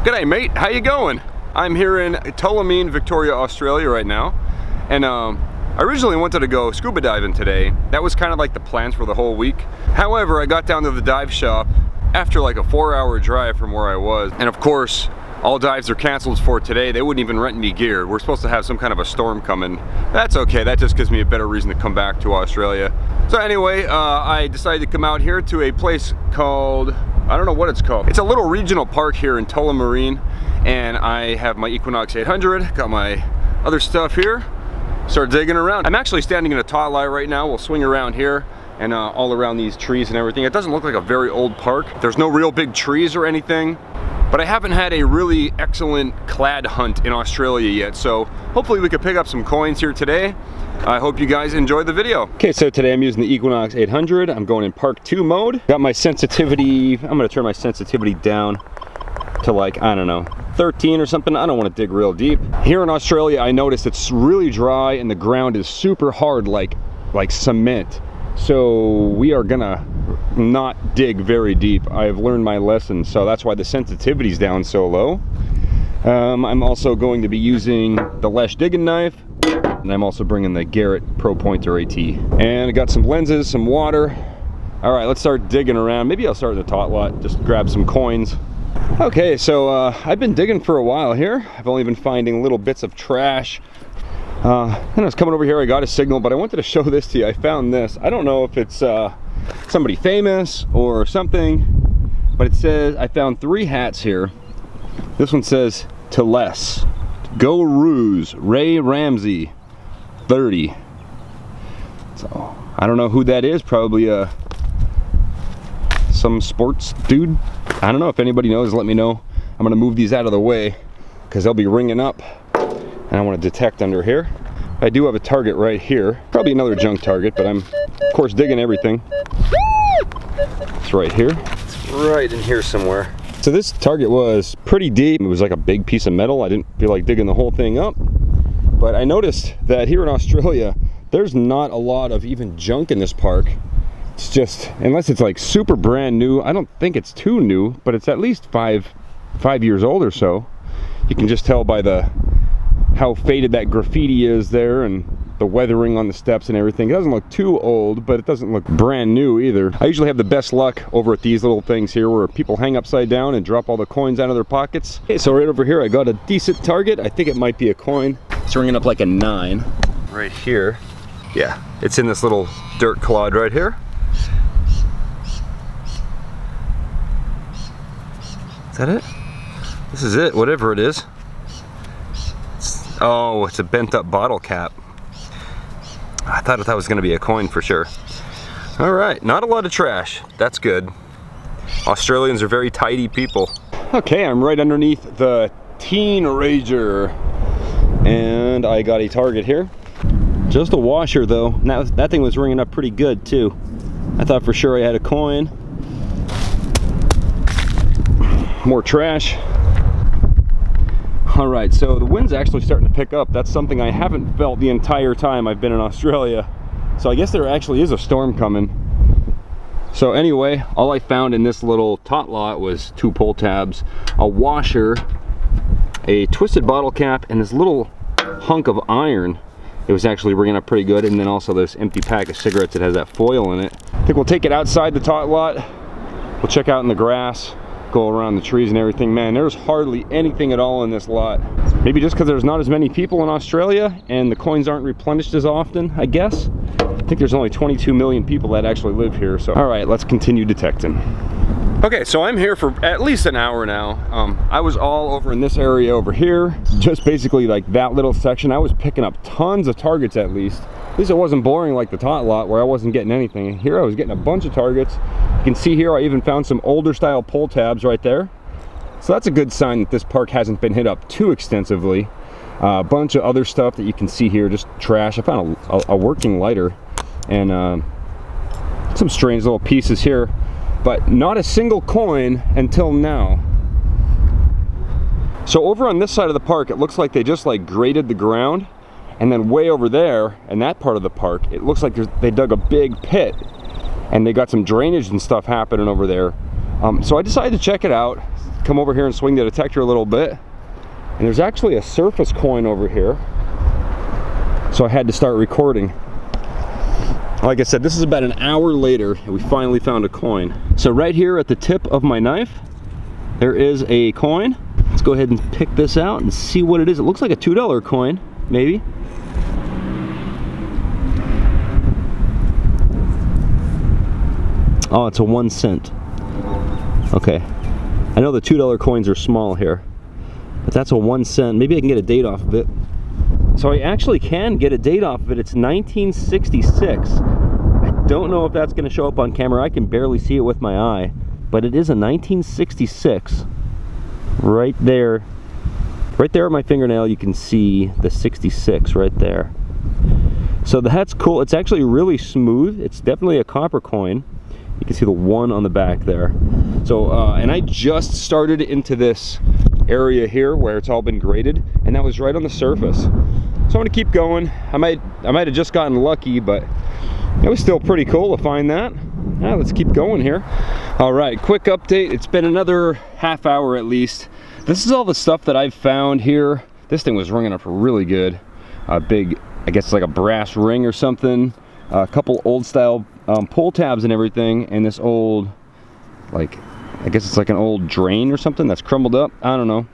G'day mate, how you going? I'm here in Tullamarine, Victoria, Australia right now, and I originally wanted to go scuba diving today. That was kind of like the plans for the whole week. However, I got down to the dive shop after like a 4-hour drive from where I was, and of course all dives are canceled for today. They wouldn't even rent me gear. We're supposed to have some kind of a storm coming. That's okay, that just gives me a better reason to come back to Australia. So anyway, I decided to come out here to a place called, I don't know what it's called. It's a little regional park here in Tullamarine, and I have my Equinox 800, got my other stuff here, start digging around. I'm actually standing in a tot lot right now. We'll swing around here and all around these trees and everything. It doesn't look like a very old park. There's no real big trees or anything, but I haven't had a really excellent clad hunt in Australia yet, so hopefully we could pick up some coins here today. I hope you guys enjoyed the video. Okay, so today I'm using the Equinox 800. I'm going in Park 2 mode. Got my sensitivity, I'm gonna turn my sensitivity down to like, I don't know, 13 or something. I don't want to dig real deep. Here in Australia, I noticed it's really dry and the ground is super hard, like cement. So we are gonna not dig very deep. I've learned my lesson, so that's why the sensitivity's down so low. I'm also going to be using the Klesh digging knife, and I'm also bringing the Garrett Pro Pointer AT. And I got some lenses, some water. All right, let's start digging around. Maybe I'll start in the tot lot, just grab some coins. Okay, so I've been digging for a while here. I've only been finding little bits of trash. Then I was coming over here, I got a signal, but I wanted to show this to you. I found this. I don't know if it's somebody famous or something, but it says, I found 3 hats here. This one says, to less. Go Ruse, Ray Ramsey, 30. So, I don't know who that is. Probably some sports dude. I don't know. If anybody knows, let me know. I'm gonna move these out of the way because they'll be ringing up, and I want to detect under here. I do have a target right here, probably another junk target, but I'm of course digging everything. It's right here. It's right in here somewhere. So this target was pretty deep. It was like a big piece of metal. I didn't feel like digging the whole thing up, but I noticed that here in Australia there's not a lot of even junk in this park. It's just, unless it's like super brand new, I don't think it's too new, but it's at least five years old or so. You can just tell by how faded that graffiti is there and the weathering on the steps and everything. It doesn't look too old, but it doesn't look brand new either. I usually have the best luck over at these little things here where people hang upside down and drop all the coins out of their pockets. Okay, so right over here I got a decent target. I think it might be a coin. It's ringing up like a 9 right here. Yeah, it's in this little dirt clod right here. Is that it? This is it, whatever it is. Oh, it's a bent up bottle cap. I thought that was gonna be a coin for sure. All right, not a lot of trash. That's good. Australians are very tidy people. Okay, I'm right underneath the Teen Rager, and I got a target here. Just a washer though. Now that thing was ringing up pretty good too. I thought for sure I had a coin. More trash. All right, so the wind's actually starting to pick up. That's something I haven't felt the entire time I've been in Australia. So I guess there actually is a storm coming. So anyway, all I found in this little tot lot was 2 pull tabs, a washer, a twisted bottle cap, and this little hunk of iron. It was actually ringing up pretty good, and then also this empty pack of cigarettes that has that foil in it. I think we'll take it outside the tot lot. We'll check out in the grass, go around the trees and everything. Man, there's hardly anything at all in this lot. Maybe just because there's not as many people in Australia and the coins aren't replenished as often, I guess. I think there's only 22 million people that actually live here. So, all right, let's continue detecting. Okay, so I'm here for at least an hour now. I was all over in this area over here, just basically like that little section. I was picking up tons of targets at least. At least it wasn't boring like the tot lot where I wasn't getting anything. Here I was getting a bunch of targets. You can see here I even found some older style pull tabs right there. So that's a good sign that this park hasn't been hit up too extensively. A bunch of other stuff that you can see here, just trash. I found a working lighter and some strange little pieces here, but not a single coin until now. So over on this side of the park, it looks like they just like graded the ground, and then way over there in that part of the park, it looks like they dug a big pit and they got some drainage and stuff happening over there. So I decided to check it out, come over here and swing the detector a little bit. And there's actually a surface coin over here. So I had to start recording. Like I said, this is about an hour later and we finally found a coin. So right here at the tip of my knife, there is a coin. Let's go ahead and pick this out and see what it is. It looks like a $2 coin, maybe. Oh, it's a 1 cent. Okay. I know the $2 coins are small here, but that's a 1 cent. Maybe I can get a date off of it. So I actually can get a date off of it. It's 1966. I don't know if that's going to show up on camera. I can barely see it with my eye, but it is a 1966. Right there at my fingernail, you can see the 66 right there. So that's cool. It's actually really smooth. It's definitely a copper coin. You can see the 1 on the back there. So, and I just started into this area here where it's all been graded, and that was right on the surface. So I'm gonna keep going. I might have just gotten lucky, but it was still pretty cool to find that. Yeah, let's keep going here. All right, quick update. It's been another half hour at least. This is all the stuff that I've found here. This thing was ringing up really good. A big, I guess it's like a brass ring or something. A couple old style pull tabs and everything, and this old, like, I guess it's like an old drain or something that's crumbled up. I don't know.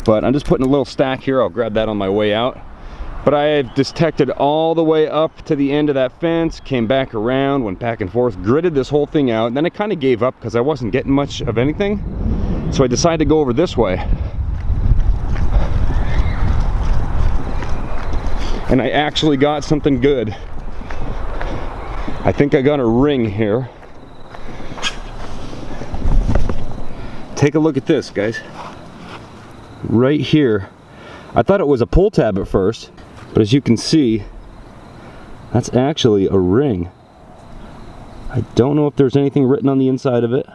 But I'm just putting a little stack here. I'll grab that on my way out. But I have detected all the way up to the end of that fence, came back around, went back and forth, gridded this whole thing out, and then I kind of gave up because I wasn't getting much of anything. So I decided to go over this way. And I actually got something good. I think I got a ring here. Take a look at this, guys. Right here. I thought it was a pull tab at first, but as you can see, that's actually a ring. I don't know if there's anything written on the inside of it.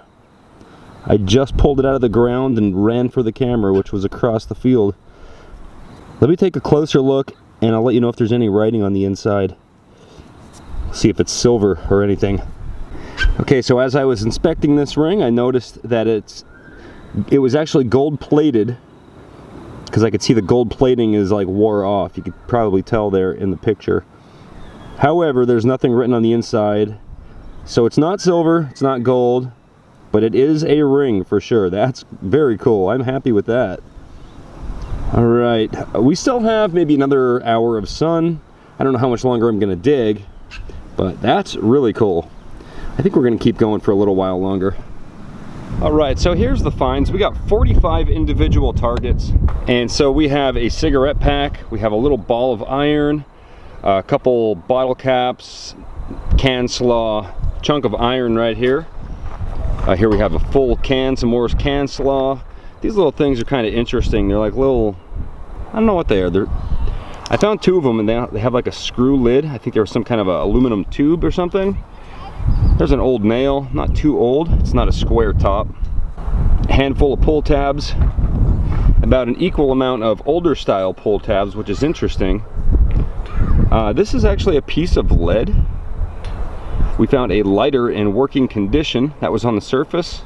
I just pulled it out of the ground and ran for the camera, which was across the field. Let me take a closer look and I'll let you know if there's any writing on the inside. See if it's silver or anything. Okay, so as I was inspecting this ring, I noticed that it was actually gold plated, because I could see the gold plating is like wore off. You could probably tell there in the picture. However, there's nothing written on the inside. So it's not silver, it's not gold, but it is a ring for sure. That's very cool. I'm happy with that. All right, we still have maybe another hour of sun. I don't know how much longer I'm gonna dig, but that's really cool. I think we're gonna keep going for a little while longer. All right, so here's the finds. We got 45 individual targets. And so we have a cigarette pack, we have a little ball of iron, a couple bottle caps, can slaw, chunk of iron right here. Here we have a full can, some more can slaw. These little things are kind of interesting. They're like little, I don't know what they are. I found 2 of them and they have like a screw lid. I think there was some kind of a aluminum tube or something. There's an old nail, not too old. It's not a square top. A handful of pull tabs. About an equal amount of older style pull tabs, which is interesting. This is actually a piece of lead. We found a lighter in working condition that was on the surface.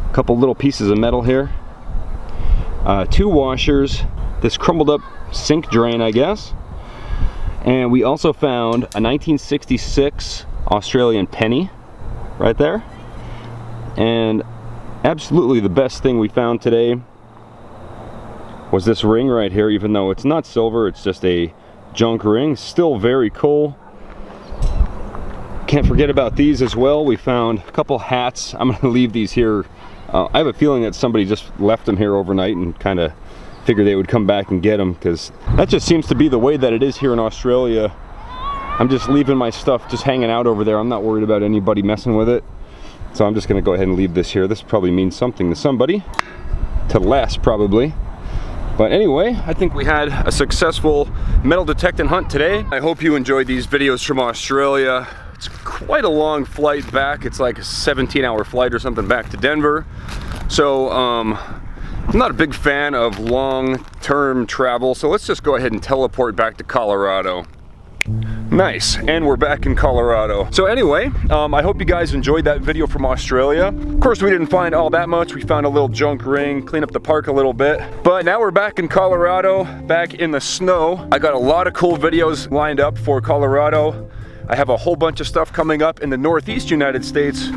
A couple little pieces of metal here. 2 washers. This crumbled up sink drain, I guess. And we also found a 1966 Australian penny right there. And absolutely the best thing we found today was this ring right here. Even though it's not silver, it's just a junk ring. Still very cool. Can't forget about these as well. We found a couple hats. I'm gonna leave these here. I have a feeling that somebody just left them here overnight and kind of figured they would come back and get them, because that just seems to be the way that it is here in Australia. I'm just leaving my stuff just hanging out over there. I'm not worried about anybody messing with it. So I'm just gonna go ahead and leave this here. This probably means something to somebody, to Les probably. But anyway, I think we had a successful metal detecting hunt today. I hope you enjoyed these videos from Australia. It's quite a long flight back. It's like a 17-hour flight or something back to Denver. So I'm not a big fan of long-term travel. So let's just go ahead and teleport back to Colorado. Nice, and we're back in Colorado. So anyway, I hope you guys enjoyed that video from Australia. Of course, we didn't find all that much. We found a little junk ring, clean up the park a little bit. But now we're back in Colorado, back in the snow. I got a lot of cool videos lined up for Colorado. I have a whole bunch of stuff coming up in the Northeast United States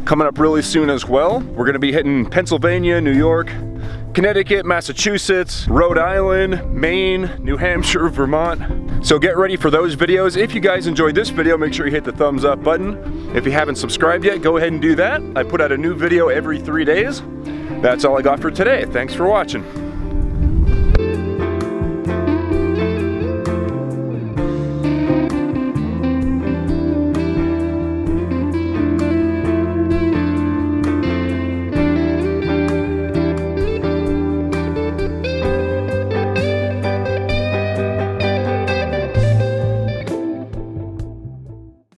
coming up really soon as well. We're gonna be hitting Pennsylvania, New York, Connecticut, Massachusetts, Rhode Island, Maine, New Hampshire, Vermont. So get ready for those videos. If you guys enjoyed this video, make sure you hit the thumbs up button. If you haven't subscribed yet, go ahead and do that. I put out a new video every 3 days. That's all I got for today. Thanks for watching.